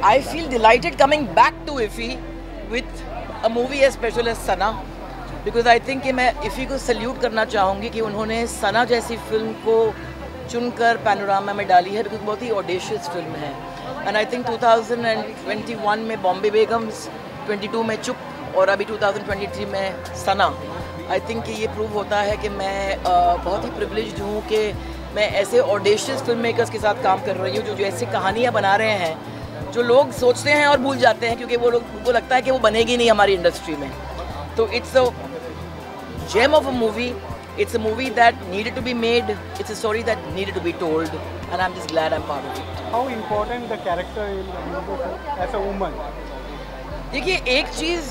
I feel delighted coming back to IFFI with a movie as special as Sanaa, because I think कि मैं IFFI को salute करना चाहूँगी कि उन्होंने सना जैसी फिल्म को चुनकर पैनोरामा में डाली है, क्योंकि बहुत ही ऑडेशियस फिल्म है. एंड आई थिंक 2021 में बॉम्बे बेगम्स, 22 में चुप और अभी 2023 में सना. आई थिंक कि ये प्रूव होता है कि मैं बहुत ही प्रिविलेज्ड हूँ कि मैं ऐसे ऑडेशियस फिल्म मेकर्स के साथ काम कर रही हूँ जो ऐसी कहानियाँ बना रहे हैं जो लोग सोचते हैं और भूल जाते हैं, क्योंकि वो लोग को लगता है कि वो बनेगी नहीं हमारी इंडस्ट्री में. तो it's a gem of a movie. It's a movie that needed to be made. It's a story that needed to be told, and I'm just glad I'm part of it. How important the character in the movie as a woman? देखिए, एक चीज़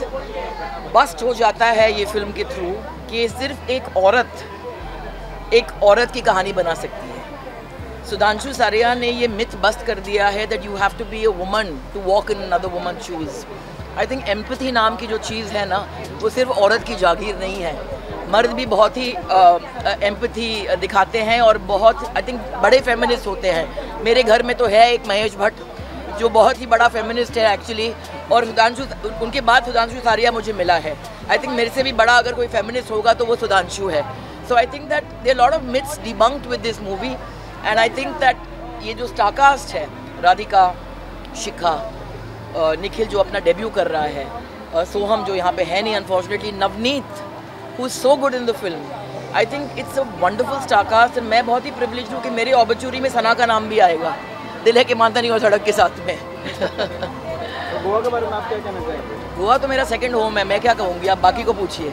bast हो जाता है ये film के through कि सिर्फ एक औरत की कहानी बना सकती है. सुधांशु सारिया ने ये मिथ बस्ट कर दिया है that you have to be a woman to walk in another woman's shoes. I think empathy नाम की जो चीज़ है ना, वो सिर्फ औरत की जागीर नहीं है. मर्द भी बहुत ही एम्पैथी दिखाते हैं और बहुत आई थिंक बड़े फेमिनिस्ट होते हैं. मेरे घर में तो है एक महेश भट्ट जो बहुत ही बड़ा फेमिनिस्ट है एक्चुअली, और उनके बाद सुधांशु सारिया मुझे मिला है. आई थिंक मेरे से भी बड़ा अगर कोई फेमिनिस्ट होगा तो वो सुधांशु है. So I think that there lot of myths debunked with this movie, and I think that ये जो स्टारकास्ट है, राधिका, शिखा, निखिल जो अपना डेब्यू कर रहा है, सोहम जो यहाँ पे है नहीं unfortunately, Navneet who is so good in the film. I think it's a wonderful star cast, and मैं बहुत ही privileged हूँ कि मेरे ऑबचुरी में सना का नाम भी आएगा. दिल है कि मानता नहीं और सड़क के साथ में. गोवा के बारे में आप क्या कहना चाहेंगे? गोवा तो मेरा सेकंड होम है, मैं क्या कहूँगी, आप बाकी को पूछिए.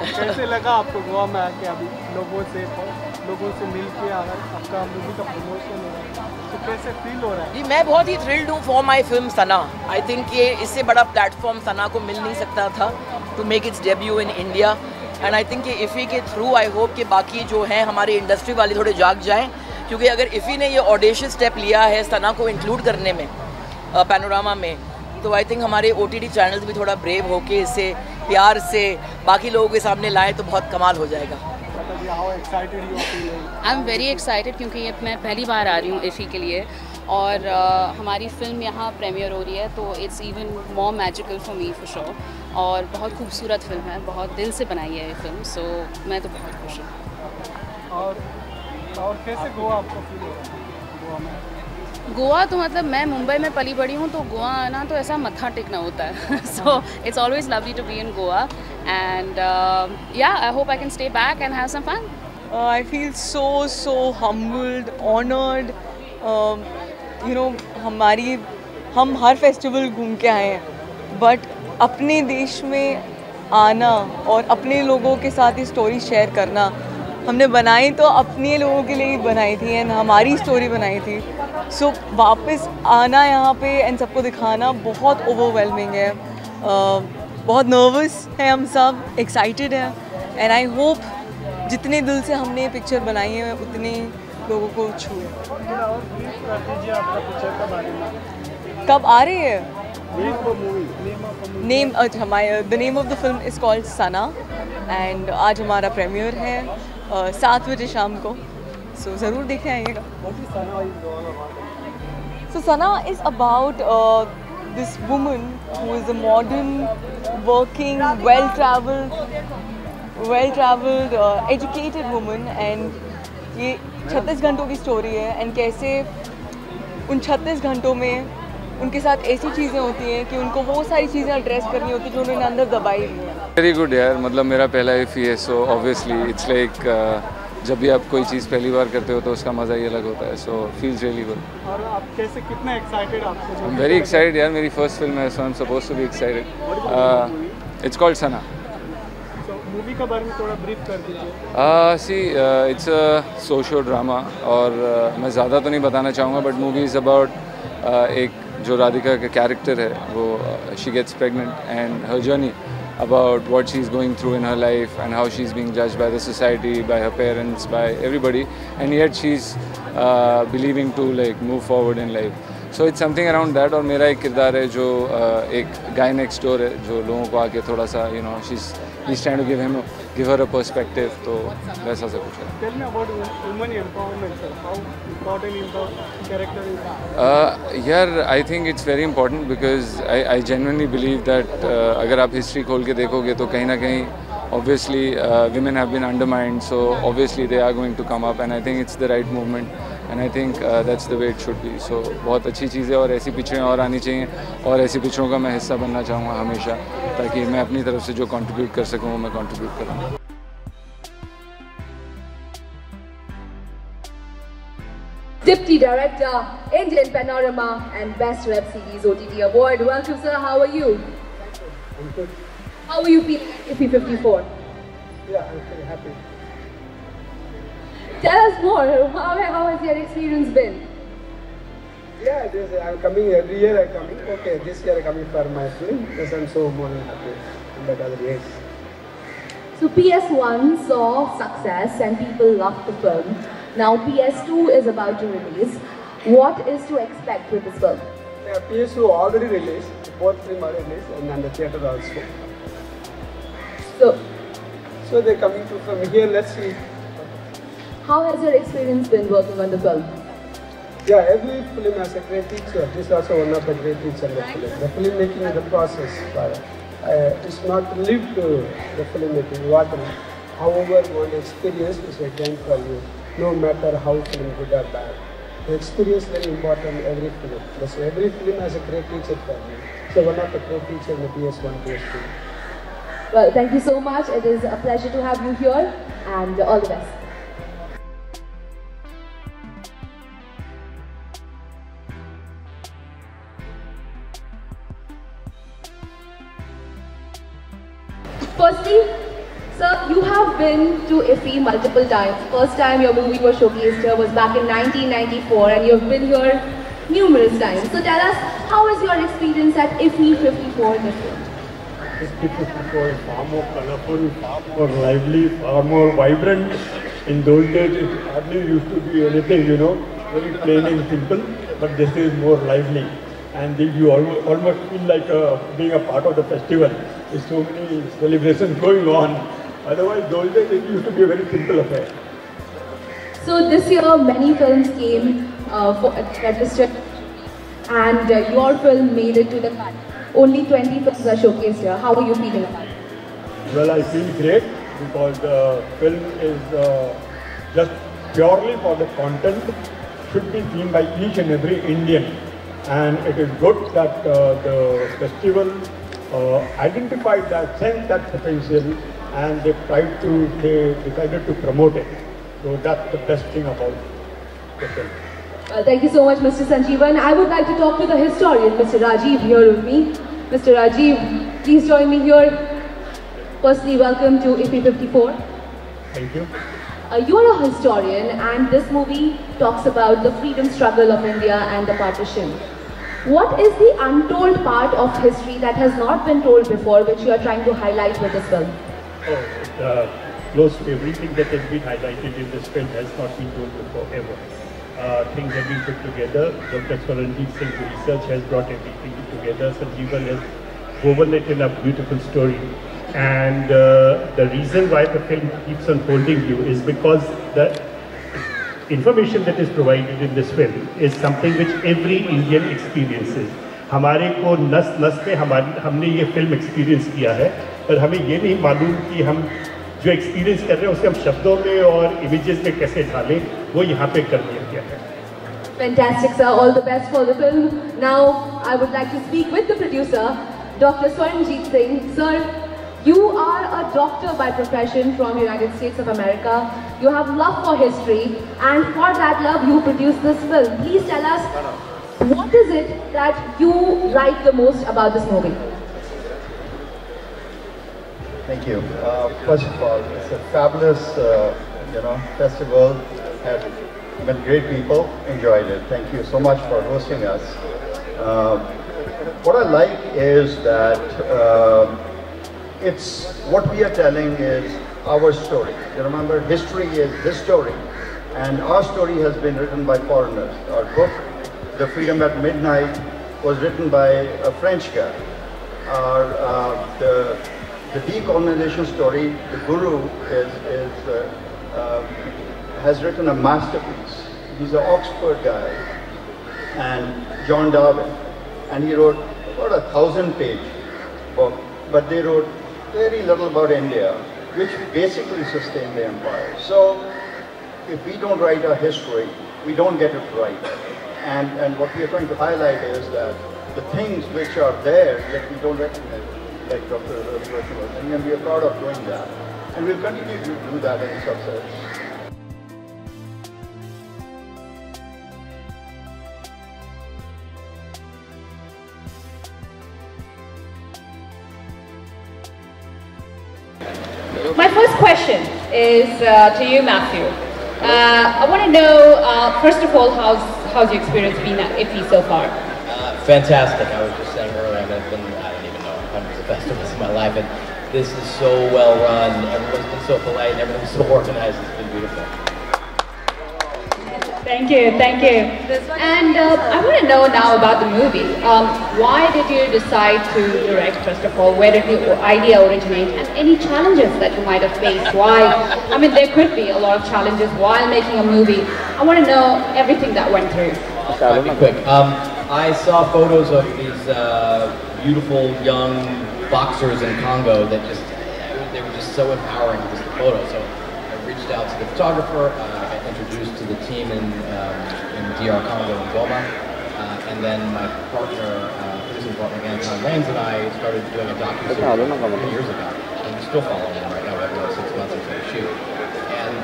कैसे लगा आपको गोवा में आके, अभी लोगों से मिल के आपका मूवी का प्रमोशन हो रहा है, तो कैसे फील हो रहा है? जी, मैं बहुत ही थ्रिल्ड हूँ for my film Sana. I think ये इससे बड़ा प्लेटफॉर्म सना को मिल नहीं सकता था to make its debut in India. And I think कि IFFI के थ्रू आई होप कि बाकी जो हैं हमारी इंडस्ट्री वाले थोड़े जाग जाएं, क्योंकि अगर IFFI ने ये ऑडेशियस स्टेप लिया है सना को इंक्लूड करने में पैनोरामा में, तो आई थिंक हमारे OTT चैनल्स भी थोड़ा ब्रेव होके इसे प्यार से बाकी लोगों के सामने लाएँ तो बहुत कमाल हो जाएगा. आई एम वेरी एक्साइटेड क्योंकि ये मैं पहली बार आ रही हूँ IFFI के लिए, और हमारी फिल्म यहाँ प्रीमियर हो रही है, तो it's even more magical for me for sure. और बहुत खूबसूरत फिल्म है, बहुत दिल से बनाई है ये फिल्म, सो मैं तो बहुत खुश हूँ. और कैसे गोवा आपको फील हो रहा है गोवा में? गोवा तो मतलब मैं मुंबई में पली बड़ी हूँ, तो गोवा आना तो ऐसा मत्था टेकना होता है. So it's always lovely to be in Goa, and yeah I hope I can stay back and have some fun. I feel so humbled, honored. You know, हम हर फेस्टिवल घूम के आए हैं, बट अपने देश में आना और अपने लोगों के साथ ये स्टोरी शेयर करना, हमने बनाई तो अपने लोगों के लिए ही बनाई थी एंड हमारी स्टोरी बनाई थी. सो वापस आना यहाँ पे एंड सबको दिखाना बहुत ओवरवेलमिंग है. बहुत नर्वस है हम सब, एक्साइटेड है, एंड आई होप जितने दिल से हमने ये पिक्चर बनाई है उतने लोगों को छूए. कब आ रही है? Name the name of the film is called Sana, and आज हमारा प्रीमियर है 7 बजे शाम को, सो ज़रूर देखने आइएगा. So Sana is about this woman who is a modern, working, well traveled educated woman, and ये 36 घंटों की स्टोरी है, एंड कैसे उन 36 घंटों में उनके साथ ऐसी चीज़ें होती हैं कि उनको वो सारी चीज़ें एड्रेस करनी होती है जो उन्होंने अंदर दबाई हुई है. वेरी गुड यार, मतलब मेरा पहला IFFI है, सो ऑब्वियसली इट्स लाइक जब भी आप कोई चीज़ पहली बार करते हो तो उसका मज़ा ही अलग होता है. सो फील्स रियली गुड. और आप कैसे, कितना एक्साइटेड आप? आई एम वेरी एक्साइटेड यार, मेरी फर्स्ट फिल्म है, so I am suppose to be excited. It's called Sana. Movie का बारे में थोड़ा ब्रीफ कर दीजिए. इट्स अ सोशो ड्रामा, और मैं ज़्यादा तो नहीं बताना चाहूँगा, बट मूवी इज़ अबाउट एक जो राधिका का कैरेक्टर है वो she gets pregnant and her journey about what she's going through in her life and how she's being judged by the society, by her parents, by everybody, and yet she's believing to like move forward in life. So it's something around that. और मेरा एक किरदार है जो एक guy next door है जो लोगों को आके थोड़ा सा she's he's trying to give her a perspective. तो वैसा सब कुछ है. Tell me about women empowerment, sir. How important is the character is? यार I think it's very important because I genuinely believe that अगर आप history खोल के देखोगे तो कहीं ना कहीं obviously women have been undermined, so obviously they are going to come up, and I think it's the right movement, and I think that's the way it should be. So बहुत अच्छी चीज़ है और ऐसी पिक्चरें और आनी चाहिए और ऐसी पिक्चरों का मैं हिस्सा बनना चाहूँगा हमेशा, ताकि मैं अपनी तरफ से जो कंट्रीब्यूट कर सकूँ वो मैं कंट्रीब्यूट करूँ. Deputy Director, Indian Panorama and Best Web Series OTT Award. Welcome, sir. How are you? I'm good. How are you feeling at IFFI 54? Yeah, I'm very happy. Tell us more. How has your experience been? Yeah, I'm coming every year. I'm coming. Okay, this year I'm coming for my film. Yes, I'm so more than happy in that other years. So PS1 saw success and people loved the film. Now PS2 is about to release. What is to expect with this film? Yeah, PS2 already released. Both films are released and then the theatre also. So they're coming to from here. Let's see. How has your experience been working on the film? Yeah, every film has a great teacher. This is also one of the great teachers of the film. The filmmaking is the process. It's not lived to the filmmaking. However, one experience is a gain for you, no matter how film good or bad. The experience is very important in every film. So every film has a great teacher for me. So one of the great teachers in the PS1, PS2. Well, thank you so much. It is a pleasure to have you here, and all the best. Firstly, sir, you have been to IFFI multiple times. First time your movie was showcased here was back in 1994, and you've been here numerous times. So tell us, how is your experience at IFFI 54 different? IFFI 54 is far more colorful, far more lively, far more vibrant. In those days, it hardly used to be anything, you know, very plain and simple. But this is more lively, and you almost feel like being a part of the festival. There's so many celebrations going on. Otherwise, those days it used to be a very simple affair. So this year, many films came for registered, and your film made it to the cut. Only 20 films are showcased here. How are you feeling about it? Well, I feel great because the film is just purely for the content, should be seen by each and every Indian. And it is good that the festival identified that, sensed that potential, and they decided to promote it. So that's the best thing about the film. Thank you so much, Mr. Sanjeevan. I would like to talk to the historian, Mr. Rajiv, here with me. Mr. Rajiv, please join me here. Firstly, welcome to IFFI 54. Thank you. You are a historian, and this movie talks about the freedom struggle of India and the partition. What is the untold part of history that has not been told before, which you are trying to highlight with this film? Close to everything that has been highlighted in this film has not been told before ever. Things have been put together. Dr. Swaranjit Singh's research has brought everything together. Sanjeevan has woven it in a beautiful story. And the reason why the film keeps unfolding you is because the information that is provided in this film is something which every Indian experiences. हमारे को नस पे हमने ये film experience किया है, पर हमें ये नहीं मालूम कि हम जो एक्सपीरियंस कर रहे हैं उसे हम शब्दों में और इमेजेस में कैसे ढालें, वो यहाँ पे कर दिया गया है. Fantastic, sir. All the best for the film. Now, I would like to speak with the producer, Dr. Swaranjit Singh. Sir, you are a doctor by profession from United States of America. You have love for history, and for that love, you produced this film. Please tell us, what is it that you like the most about this movie? Thank you. First of all, it's a fabulous, festival. Had met great people, enjoyed it. Thank you so much for hosting us. What I like is that it's what we are telling is our story. You remember, history is this story, and our story has been written by foreigners. Our book, The Freedom at Midnight, was written by a French guy. the decolonization story, the guru has written a masterpiece. He's an Oxford guy, and John Darwin, and he wrote about 1,000-page book, but they wrote very little about India, which basically sustained the empire. So if we don't write our history, we don't get it right. And what we are trying to highlight is that the things which are there that we don't recognize, like Dr. Varta was saying, and we are proud of doing that. And we'll continue to do that in success. My first question is to you, Matthew. I want to know, first of all, how's your experience been at IFFI so far? Fantastic. I was just saying earlier, I've been, I don't even know, hundreds of festivals in my life, and this is so well run. Everyone's been so polite, and everything's so organized. It's been beautiful. Thank you, thank you. And I want to know now about the movie. Why did you decide to direct, first of all? Where did the idea originate? And any challenges that you might have faced? Why? I mean, there could be a lot of challenges while making a movie. I want to know everything that went through. I'll be quick. I saw photos of these beautiful young boxers in Congo that just, they were just so empowering, just the photos. So I reached out to the photographer, I got introduced to the team in DR Congo in Goma, and then my partner, producing partner Anton Lanes, and I started doing a docu-series 3 years ago. And we're still following him right now. We have about 6 months until we shoot. And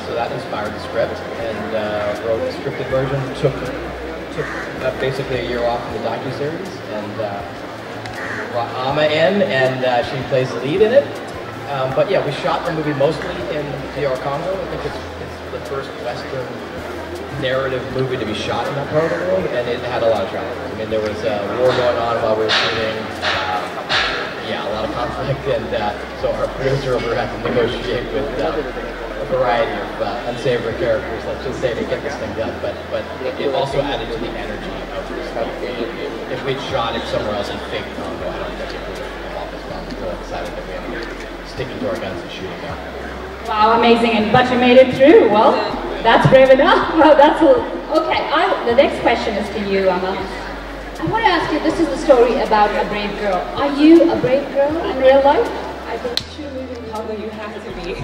so that inspired the script, and wrote the scripted version. Took basically a year off from the docu-series, and brought Amma in, and she plays the lead in it. But yeah, we shot the movie mostly in DR Congo. I think it's the first Western narrative movie to be shot in that part of the world, and it had a lot of challenges. I mean, there was a war going on while we were shooting. Yeah, a lot of conflict, and so our producer over had to negotiate with a variety of unsavory characters, let's just say, to get this thing done. But it also added to the energy of this movie. If we'd shot it somewhere else in fake Congo, I don't think it would have come off as well. I'm really excited that we ended up sticking to our guns and shooting now. Wow, amazing! And but you made it through. Well, that's brave enough. Well, that's all. Okay. The next question is to you, Amma. I want to ask you. This is a story about a brave girl. Are you a brave girl in real life? I think to live in Congo, you have to be.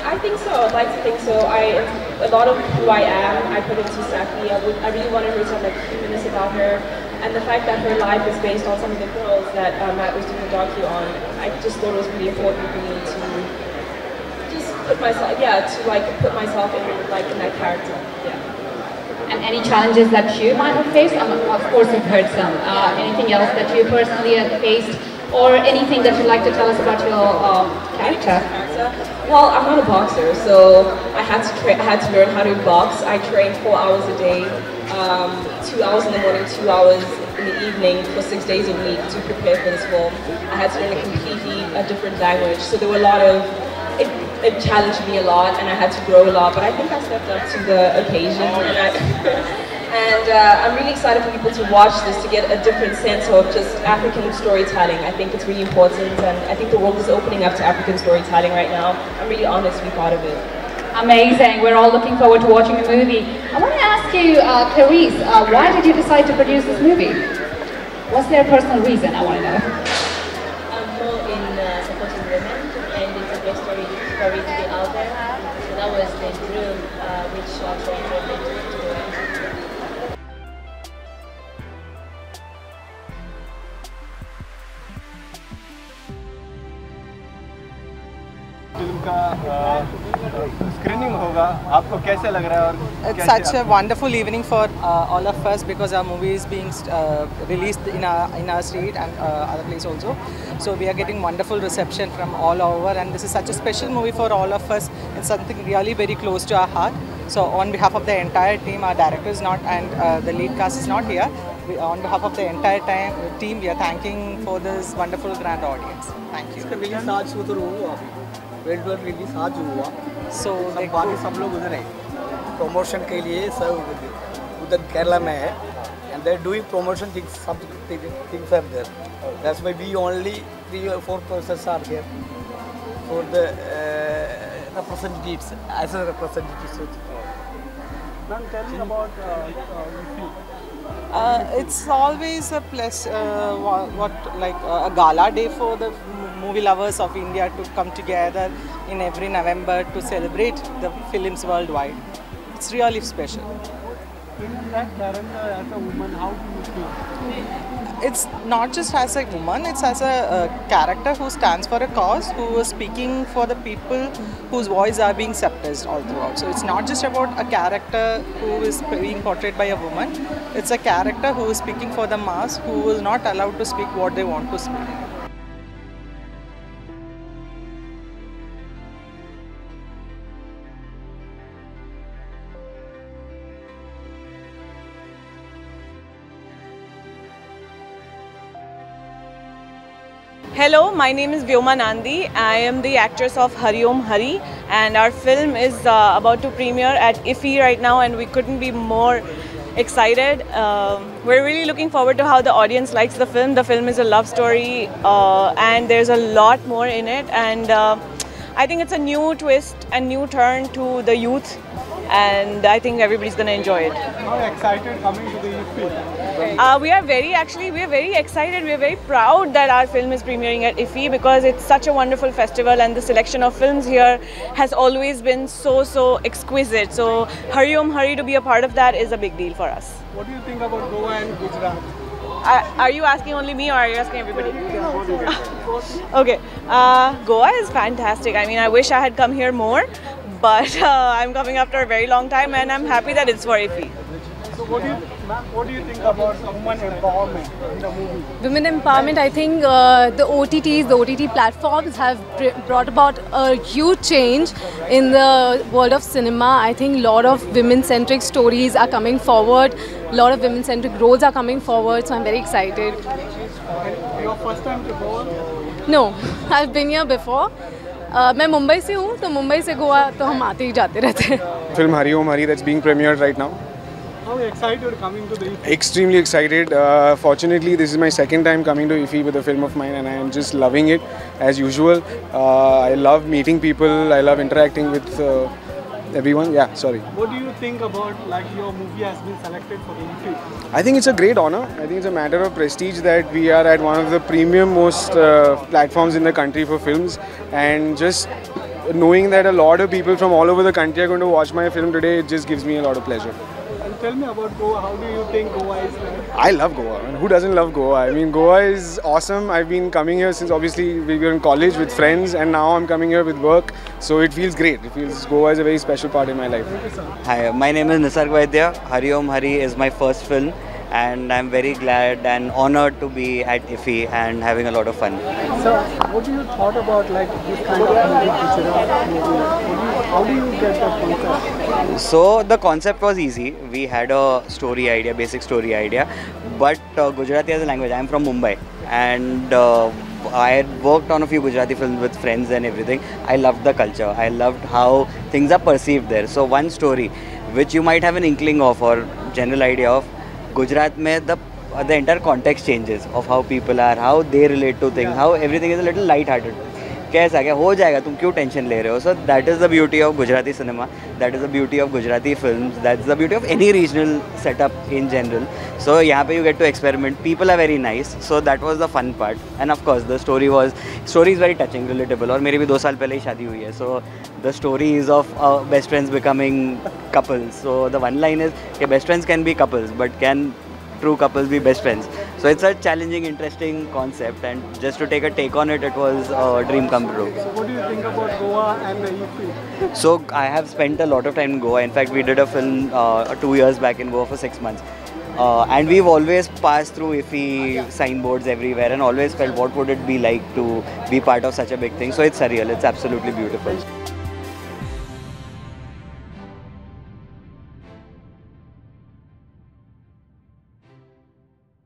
I think so. I'd like to think so. A lot of who I am, I put into Saki. I really wanted her to have like humanness about her, and the fact that her life is based on some of the girls that Matt was doing a docu on. I just thought it was really important for me to just put myself, put myself in that character. Yeah. And any challenges that you might have faced? Of course, you've heard some. Anything else that you personally have faced? Or anything that you'd like to tell us about your character? Well, I'm not a boxer, so I had to learn how to box. I trained 4 hours a day, 2 hours in the morning, 2 hours in the evening for 6 days a week to prepare for this film. I had to learn a completely different language, so there were a lot of, it challenged me a lot, and I had to grow a lot, but I think I stepped up to the occasion. And I'm really excited for people to watch this to get a different sense of just African storytelling. I think it's really important, and I think the world is opening up to African storytelling right now. I'm really honored to be part of it. Amazing. We're all looking forward to watching the movie. I want to ask you, Clarice, why did you decide to produce this movie? Was there a personal reason? I want to know. I'm more in supporting women, and it's a great story to be out there. So that was the dream which I tried to do. Film का screening होगा, आपको कैसे लग रहा है? और It's such a wonderful evening for all of us because our movie is being released in our state and other place also. So we are getting wonderful reception from all over, and this is such a special movie for all of us. It's something really very close to our heart. So on behalf of the entire team, our director is not, and the lead cast is not here. On behalf of the entire team, we are thanking for this wonderful grand audience. Thank you. Release आज शुरू हुआ, world wide release आज हुआ, so बाकी सब लोग उधर हैं प्रमोशन के लिए, सब उधर केरला में है, and they're doing promotion things, some things are there. That's why we only 3 or 4 persons are here for the representatives, as a representative. Ma'am, tell me about It's always a plus, a gala day for the movie lovers of India to come together in every November to celebrate the films worldwide. It's really special. in that character as a woman, how do you feel? It's not just as a woman, it's as a character who stands for a cause, who is speaking for the people whose voice are being suppressed all throughout. So it's not just about a character who is being portrayed by a woman, it's a character who is speaking for the mass, who is not allowed to speak what they want to speak. Hello, my name is Vyoma Nandi. I am the actress of Hurry Om Hurry, and our film is about to premiere at IFFI right now, and we couldn't be more excited. We're really looking forward to how the audience likes the film. The film is a love story and there's a lot more in it, and I think it's a new twist and new turn to the youth, and I think everybody's going to enjoy it. How excited coming to the IFFI? We are very excited. We are very proud that our film is premiering at IFFI because it's such a wonderful festival, and the selection of films here has always been so exquisite. So Hurry Om Hurry, to be a part of that is a big deal for us. What do you think about Goa and Gujarat? Are you asking only me, or are you asking everybody? Okay, Goa is fantastic. I mean, I wish I had come here more, but I'm coming after a very long time, and I'm happy that it's for IFFI. So what do you think about women empowerment in the movie? Women empowerment, I think the OTT platforms have brought about a huge change in the world of cinema. I think a lot of women-centric stories are coming forward, a lot of women-centric roles are coming forward, so I'm very excited. And your first time to Goa? No, I've been here before. मैं मुंबई से हूँ, तो मुंबई से गोवा तो हम आते ही जाते रहते हैं. Film Hurry Om Hurry that's being premiered right now. How excited coming to the IFFI? Extremely excited. Fortunately, this is my second time coming to IFFI with a film of mine, and I am just loving it as usual. I love meeting people. I love interacting with everyone. Yeah, sorry. What do you think about your movie has been selected for the IFFI? I think it's a great honor. I think it's a matter of prestige that we are at one of the premium most platforms in the country for films, and just knowing that a lot of people from all over the country are going to watch my film today, it just gives me a lot of pleasure. Tell me about Goa. How do you think Goa is like? I love Goa. I mean, who doesn't love Goa? I mean, Goa is awesome. I've been coming here since obviously we were in college with friends, and now I'm coming here with work. So it feels great. Goa is a very special part in my life. Hi, my name is Nisarg Vaidya. Hurry Om Hurry is my first film, and I'm very glad and honored to be at IFFI and having a lot of fun. So, what do you thought about this kind of movie? How do you get the concept? So the concept was easy. We had a story idea, basic story idea, but Gujarati as a language. I'm from Mumbai, and I had worked on a few Gujarati films with friends and everything. I loved the culture. I loved how things are perceived there. So one story, which you might have an inkling of or general idea of, Gujarat mein the entire context changes of how people are, how they relate to things, how everything is a little light-hearted. कैसा क्या हो जाएगा, तुम क्यों tension ले रहे हो? So that is the beauty of Gujarati cinema, that is the beauty of Gujarati films, that's the beauty of any regional setup in general. So यहाँ पे you get to experiment. People are very nice, so that was the fun part. And of course the story is very touching, relatable. और मेरी भी 2 साल पहले ही शादी हुई है, so the story is of best friends becoming couples. So the one line is कि best friends can be couples, but can true couples be best friends? So it's a challenging, interesting concept, and just to take a take on it, it was a dream come true. So what do you think about Goa and the IFFI? So I have spent a lot of time in Goa. In fact, we did a film 2 years back in Goa for 6 months. And we've always passed through IFFI signboards everywhere and always felt what would it be like to be part of such a big thing. So it's surreal, it's absolutely beautiful.